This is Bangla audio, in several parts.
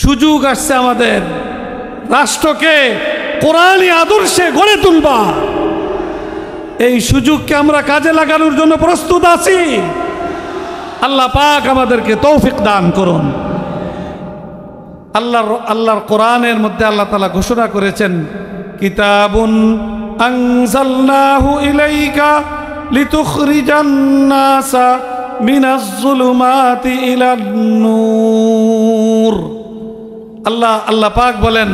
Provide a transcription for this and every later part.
সুযোগ আসছে আমাদের রাষ্ট্রকে কোরআনী আদর্শে গড়ে তুলবা। এই সুযোগকে আমরা কাজে লাগানোর জন্য প্রস্তুত আছি। আল্লাহ পাক আমাদেরকে তৌফিক দান করুন। আল্লাহর কোরআনের মধ্যে আল্লাহ তাআলা ঘোষণা করেছেন, কিতাবুন আনজালনাহু ইলাইকা লিতুখরিজান নাসা মিনাজ যুলুমাতি ইলান নূর। আল্লাহ পাক বলেন,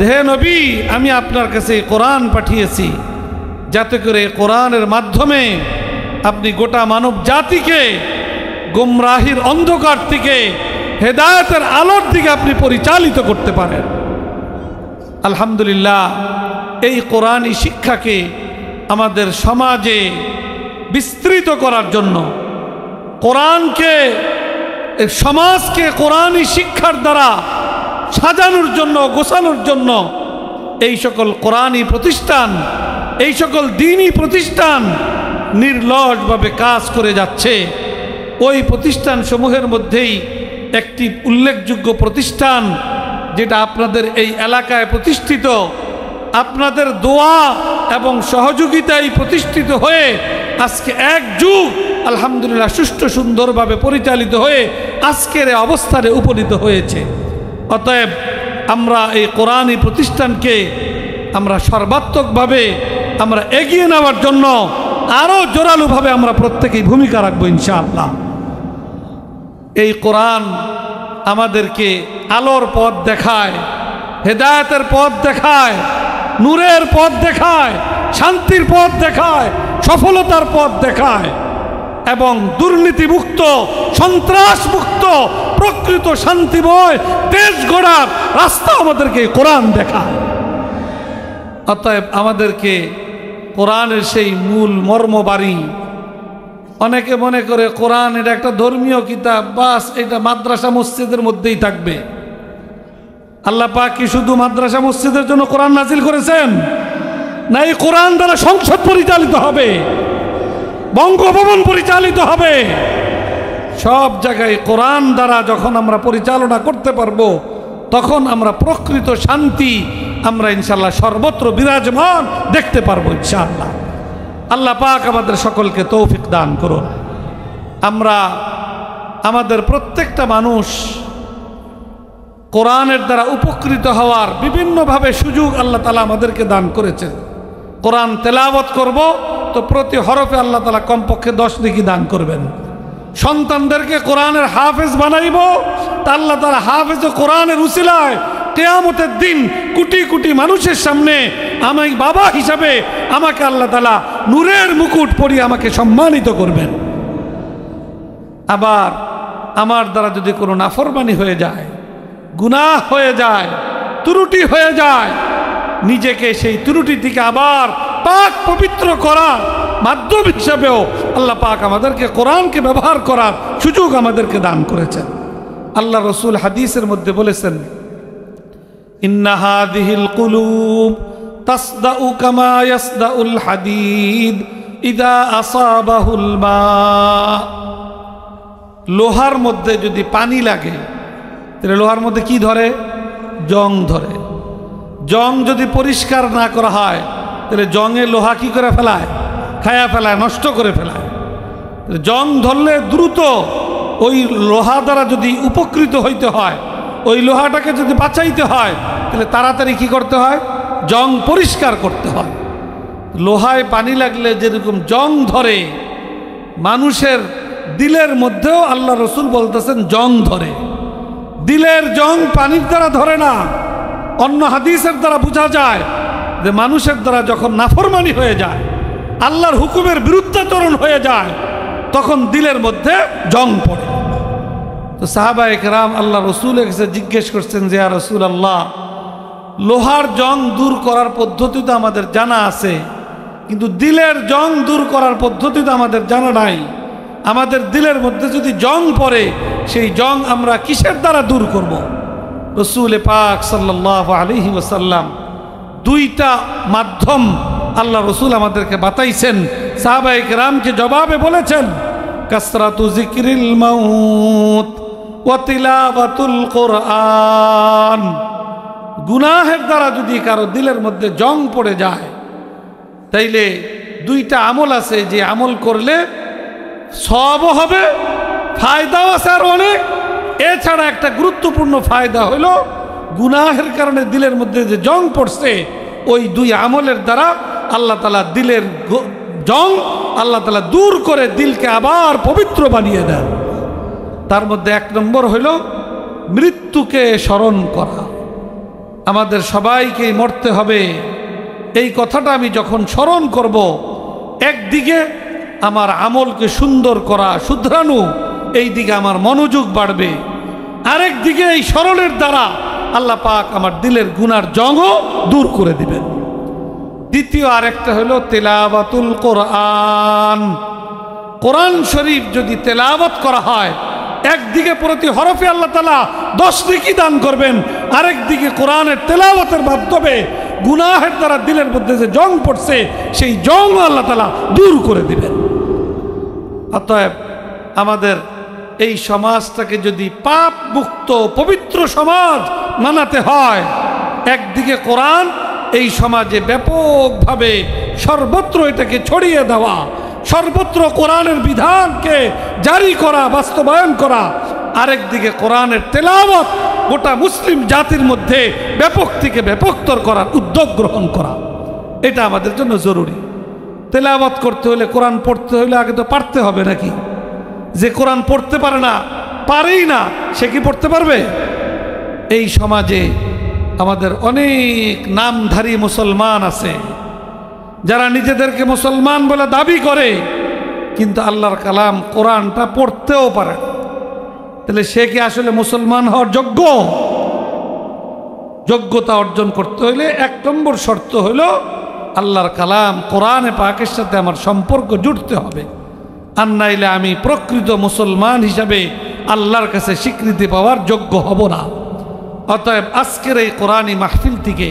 হে নবী, আমি আপনার কাছে কোরআন পাঠিয়েছি যাতে করে কোরআনের মাধ্যমে আপনি গোটা মানব জাতিকে গোমরাহির অন্ধকার থেকে হেদায়েতের আলোর দিকে আপনি পরিচালিত করতে পারেন। আলহামদুলিল্লাহ, এই কোরআনী শিক্ষাকে আমাদের সমাজে বিস্তৃত করার জন্য, কোরআনকে, সমাজকে কোরআনী শিক্ষার দ্বারা সাজানোর জন্য, গোছানোর জন্য এই সকল কোরআনী প্রতিষ্ঠান, এই সকল দ্বীনী প্রতিষ্ঠান নির্লসভাবে কাজ করে যাচ্ছে। ওই প্রতিষ্ঠান সমূহের মধ্যেই একটি উল্লেখযোগ্য প্রতিষ্ঠান, যেটা আপনাদের এই এলাকায় প্রতিষ্ঠিত, আপনাদের দোয়া এবং সহযোগিতায় প্রতিষ্ঠিত হয়ে আজকে এক যুগ আলহামদুলিল্লাহ সুষ্ঠু সুন্দরভাবে পরিচালিত হয়ে আজকের অবস্থানে উপনীত হয়েছে। অতএব আমরা এই কোরআনী প্রতিষ্ঠানকে আমরা সর্বাত্মকভাবে আমরা এগিয়ে নেওয়ার জন্য আরও জোরালোভাবে আমরা প্রত্যেকেই ভূমিকা রাখবো ইনশাআল্লাহ। এই কোরআন আমাদেরকে আলোর পথ দেখায়, হেদায়েতের পথ দেখায়, নূরের পথ দেখায়, শান্তির পথ দেখায়, সফলতার পথ দেখায় এবং দুর্নীতিমুক্ত, সন্ত্রাসমুক্ত, প্রকৃত শান্তিময় দেশ গড়ার রাস্তা আমাদেরকে কোরআন দেখায়। অতএব আমাদেরকে কোরআনের সেই মূল মর্মবাড়ি, অনেকে মনে করে কোরআন এটা একটা ধর্মীয় কিতাব, বাস এটা মাদ্রাসা মসজিদের মধ্যেই থাকবে। আল্লাহ পাক কি শুধু মাদ্রাসা মসজিদের জন্য কোরআন নাজিল করেছেন? না, এই কোরআন দ্বারা সংসদ পরিচালিত হবে, বঙ্গভবন পরিচালিত হবে। সব জায়গায় কোরআন দ্বারা যখন আমরা পরিচালনা করতে পারবো, তখন আমরা প্রকৃত শান্তি আমরা ইনশাআল্লাহ সর্বত্র বিরাজমান দেখতে পারবো ইনশাআল্লাহ। আল্লাহ পাক আমাদের সকলকে তৌফিক দান করুন। আমরা আমাদের প্রত্যেকটা মানুষ কোরআনের দ্বারা উপকৃত হওয়ার বিভিন্নভাবে সুযোগ আল্লাহ তাআলা আমাদেরকে দান করেছেন। কোরআন তেলাওয়াত করব তো প্রতি হরফে আল্লাহ তাআলা কমপক্ষে 10 নেকি দান করবেন। সন্তানদেরকে কোরআনের হাফেজ বানাইব তা আল্লাহ তাআলা হাফেজ কোরআনের উসিলায় কিয়ামতের দিন কোটি কোটি মানুষের সামনে আমি বাবা হিসাবে আমাকে আল্লাহ তাআলা নূরের মুকুট পরিয়ে আমাকে সম্মানিত করবেন। আবার আমার দ্বারা যদি কোনো নাফরমানি হয়ে যায়, গুনাহ হয়ে যায়, ত্রুটি হয়ে যায়, নিজেকে সেই ত্রুটি থেকে আবার পাক পবিত্র করার মাধ্যম হিসাবেও আল্লাহ পাক আমাদেরকে কোরআনকে ব্যবহার করার সুযোগ আমাদেরকে দান করেছেন। আল্লাহ রসুল হাদিসের মধ্যে বলেছেন, ইন্না হাদিহিল কুলুব তাসদাউ কামা ইয়াসদাউল হাদিদ ইদা আসাবাহুল মা। লোহার মধ্যে যদি পানি লাগে তাহলে লোহার মধ্যে কি ধরে? জং ধরে। জং যদি পরিষ্কার না করা হয় তাহলে জংয়ে লোহা কি করে ফেলায়? খায়া ফেলায়, নষ্ট করে ফেলায়। জং ধরলে দ্রুত ওই লোহা দ্বারা যদি উপকৃত হইতে হয়, ওই লোহাটাকে যদি বাঁচাইতে হয়, তাহলে তাড়াতাড়ি কি করতে হয়? জং পরিষ্কার করতে হয়। লোহায় পানি লাগলে যেরকম জং ধরে, মানুষের দিলের মধ্যেও আল্লাহ রসুল বলতেছেন জং ধরে। দিলের জং পানির দ্বারা ধরে না। অন্য হাদিসের দ্বারা বোঝা যায় যে মানুষের দ্বারা যখন নাফরমানি হয়ে যায়, আল্লাহর হুকুমের বিরুদ্ধাচরণ হয়ে যায়, তখন দিলের মধ্যে জং পড়ে। তো সাহাবায়ে কেরাম আল্লাহ রসুলের কাছে জিজ্ঞেস করছেন যে ইয়া রাসূলুল্লাহ, লোহার জং দূর করার পদ্ধতি তো আমাদের জানা আছে, কিন্তু দিলের জং দূর করার পদ্ধতি তো আমাদের জানা নাই। আমাদের দিলের মধ্যে যদি জং পড়ে, সেই জং আমরা কিসের দ্বারা দূর করব? রসুল পাক সাল্লাল্লাহু আলাইহি ওয়াসাল্লাম দুইটা মাধ্যম আল্লাহ রসুল আমাদেরকে বাতাইছেন। সাহাবায়ে কেরামকে জবাবে বলেছেন, কাসরাতু যিকরিল মাউত ওয়া তিলাওয়াতুল কোরআন। গুনাহের দ্বারা যদি কারো দিলের মধ্যে জং পড়ে যায়, তাইলে দুইটা আমল আছে, যে আমল করলে সওয়াবও হবে, ফায়দাও আছে আর অনেক। এছাড়া একটা গুরুত্বপূর্ণ ফায়দা হলো, গুনাহের কারণে দিলের মধ্যে যে জং পড়ছে, ওই দুই আমলের দ্বারা আল্লাহ তাআলা দিলের জং আল্লাহ তাআলা দূর করে দিলকে আবার পবিত্র বানিয়ে দেন। তার মধ্যে এক নম্বর হইল মৃত্যুকে স্মরণ করা। আমাদের সবাইকেই মরতে হবে, এই কথাটা আমি যখন স্মরণ করব, একদিকে আমার আমলকে সুন্দর করা, শুধরানো, এই দিকে আমার মনোযোগ বাড়বে, আরেক দিকে এই স্মরণের দ্বারা আল্লাহ পাক আমার দিলের গুনার জংও দূর করে দিবেন। দ্বিতীয় আরেকটা হলো তেলাওয়াতুল কোরআন। কোরআন শরীফ যদি তেলাওয়াত করা হয়, একদিকে প্রতি হরফে আল্লাহ তাআলা 10 নেকি দান করবেন, আরেক দিকে কোরআনের তেলাওয়াতের মাধ্যমে গুনাহের দ্বারা দিলের মধ্যে যে জং পড়ছে, সেই জং আল্লাহ তাআলা দূর করে দিবেন। অতএব আমাদের এই সমাজটাকে যদি পাপ মুক্ত পবিত্র সমাজ বানাতে হয়, একদিকে কোরআন এই সমাজে ব্যাপকভাবে সর্বত্র এটাকে ছড়িয়ে দেওয়া, সর্বত্র কোরআনের বিধানকে জারি করা, বাস্তবায়ন করা, আরেকদিকে কোরআনের তেলাওয়াত গোটা মুসলিম জাতির মধ্যে ব্যাপক থেকে ব্যাপকতর করার উদ্যোগ গ্রহণ করা, এটা আমাদের জন্য জরুরি। তেলাওয়াত করতে হলে, কোরআন পড়তে হলে আগে তো পারতে হবে নাকি? যে কোরআন পড়তে পারে না, পারেই না, সে কি পড়তে পারবে? এই সমাজে আমাদের অনেক নামধারী মুসলমান আছে, যারা নিজেদেরকে মুসলমান বলে দাবি করে, কিন্তু আল্লাহর কালাম কোরআনটা পড়তেও পারে না। তাহলে সে কি আসলে মুসলমান হওয়ার যোগ্য? যোগ্যতা অর্জন করতে হলে 1 নম্বর শর্ত হলো আল্লাহর কালাম কোরআনে পাকের সাথে আমার সম্পর্ক জুড়তে হবে, আর নাইলে আমি প্রকৃত মুসলমান হিসাবে আল্লাহর কাছে স্বীকৃতি পাওয়ার যোগ্য হব না। অতএব আজকের এই কোরআনী মাহফিল থেকে,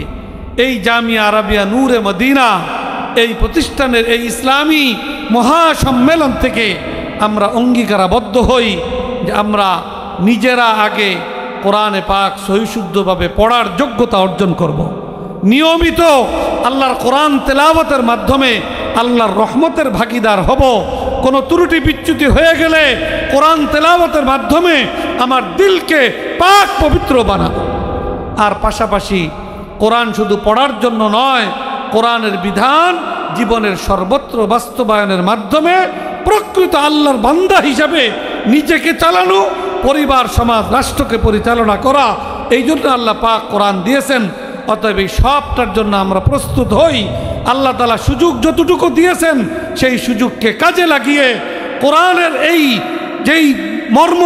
এই জামিয়া আরাবিয়া নূরে মদিনা এই প্রতিষ্ঠানের এই ইসলামী মহাসম্মেলন থেকে আমরা অঙ্গীকারাবদ্ধ হই যে আমরা নিজেরা আগে কোরআনে পাক সহিশুদ্ধভাবে পড়ার যোগ্যতা অর্জন করব। নিয়মিত আল্লাহর কোরআন তেলাওয়াতের মাধ্যমে আল্লাহর রহমতের ভাগীদার হব। কোনো ত্রুটি বিচ্যুতি হয়ে গেলে কোরআন তেলাওয়াতের মাধ্যমে আমার দিলকে পাক পবিত্র বানাবো। আর পাশাপাশি কোরআন শুধু পড়ার জন্য নয়, কোরআনের বিধান জীবনের সর্বত্র বাস্তবায়নের মাধ্যমে প্রকৃত আল্লাহর বান্দা হিসাবে নিজেকে চালানো, পরিবার, সমাজ, রাষ্ট্রকে পরিচালনা করা, এই জন্য আল্লাহ পাক কোরআন দিয়েছেন। অতএব এই সবটার জন্য আমরা প্রস্তুত হই। আল্লাহ তাআলা সুযোগ যতটুকু দিয়েছেন, সেই সুযোগকে কাজে লাগিয়ে কোরআনের এই যেই মর্ম,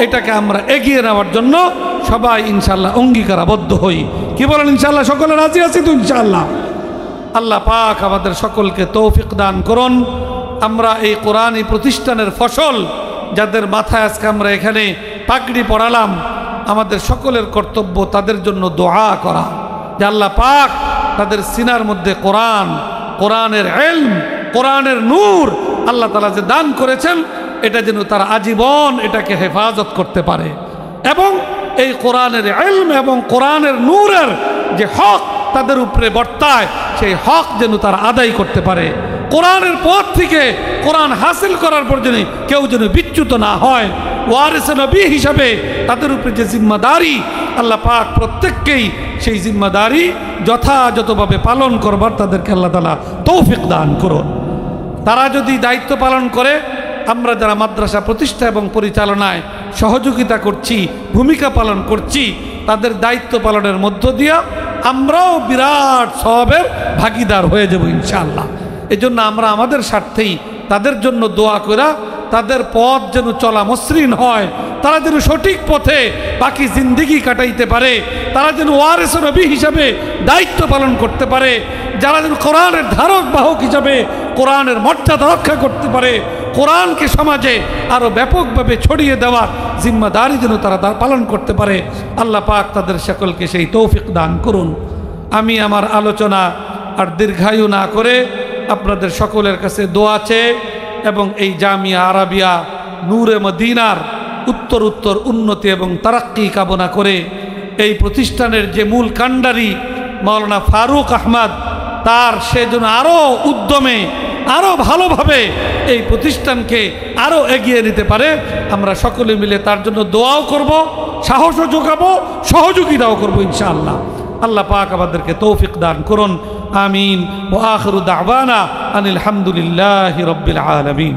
এটাকে আমরা এগিয়ে নেওয়ার জন্য সবাই ইনশাআল্লাহ অঙ্গীকারাবদ্ধ হই। কি বলেন ইনশাআল্লাহ? সকলে রাজি আছি তো ইনশাআল্লাহ? আল্লাহ পাক আমাদের সকলকে তৌফিক দান করুন। আমরা এই কোরআনী প্রতিষ্ঠানের ফসল, যাদের মাথায় আজকে আমরা এখানে পাগড়ি পরালাম, আমাদের সকলের কর্তব্য তাদের জন্য দোয়া করা, যে আল্লাহ পাক তাদের সিনার মধ্যে কোরআন, কোরআনের ইলম, কোরআনের নূর আল্লাহ তাআলা যে দান করেছেন, এটা যেন তারা আজীবন এটাকে হেফাজত করতে পারে, এবং এই কোরআনের ইলম এবং কোরআনের নূরের যে হক তাদের উপরে বর্তায়, সেই হক যেন তারা আদায় করতে পারে। কোরআনের পথ থেকে কোরআন হাসিল করার পর যেন কেউ যেন বিচ্যুত না হয়। ওয়ারিসে নবী হিসাবে তাদের উপরে যে জিম্মাদারি, আল্লাহ পাক প্রত্যেককেই সেই জিম্মাদারি যথাযথভাবে পালন করবার তাদেরকে আল্লাহ তাআলা তৌফিক দান করুন। তারা যদি দায়িত্ব পালন করে, আমরা যারা মাদ্রাসা প্রতিষ্ঠা এবং পরিচালনায় সহযোগিতা করছি, ভূমিকা পালন করছি, তাদের দায়িত্ব পালনের মধ্য দিয়া আমরাও বিরাট সওয়াবের ভাগীদার হয়ে যাব ইনশাআল্লাহ। এজন্য আমরা আমাদের স্বার্থেই তাদের জন্য দোয়া করা, তাদের পথ যেন চলা মসৃণ হয়, তারা যেন সঠিক পথে বাকি জিন্দেগি কাটাইতে পারে, তারা যেন ওয়ারিসে নবী হিসাবে দায়িত্ব পালন করতে পারে, যারা যেন কোরআনের ধারক বাহক হিসাবে কোরআনের মর্যাদা রক্ষা করতে পারে, কোরআনকে সমাজে আরও ব্যাপকভাবে ছড়িয়ে দেওয়ার জিম্মাদারি যেন তারা পালন করতে পারে। আল্লাহ পাক তাদের সকলকে সেই তৌফিক দান করুন। আমি আমার আলোচনা আর দীর্ঘায়ু না করে আপনাদের সকলের কাছে দোয়া চেয়ে এবং এই জামিয়া আরাবিয়া নূরে মদিনার উত্তর উত্তর উন্নতি এবং তারাক্কি কামনা করে এই প্রতিষ্ঠানের যে মূল কাণ্ডারি মাওলানা ফারুক আহমদ, তার সেজন্য আরও উদ্যমে আরও ভালোভাবে এই প্রতিষ্ঠানকে আরও এগিয়ে নিতে পারে, আমরা সকলে মিলে তার জন্য দোয়াও করব, সাহসও যোগাবো, সহযোগিতাও করবো ইনশাআল্লাহ। আল্লাহ পাক আমাদেরকে তৌফিক দান করুন। আমিন। ওয়া আখিরু দাওয়ানা আনিল হামদুলিল্লাহি রাব্বিল আলামিন।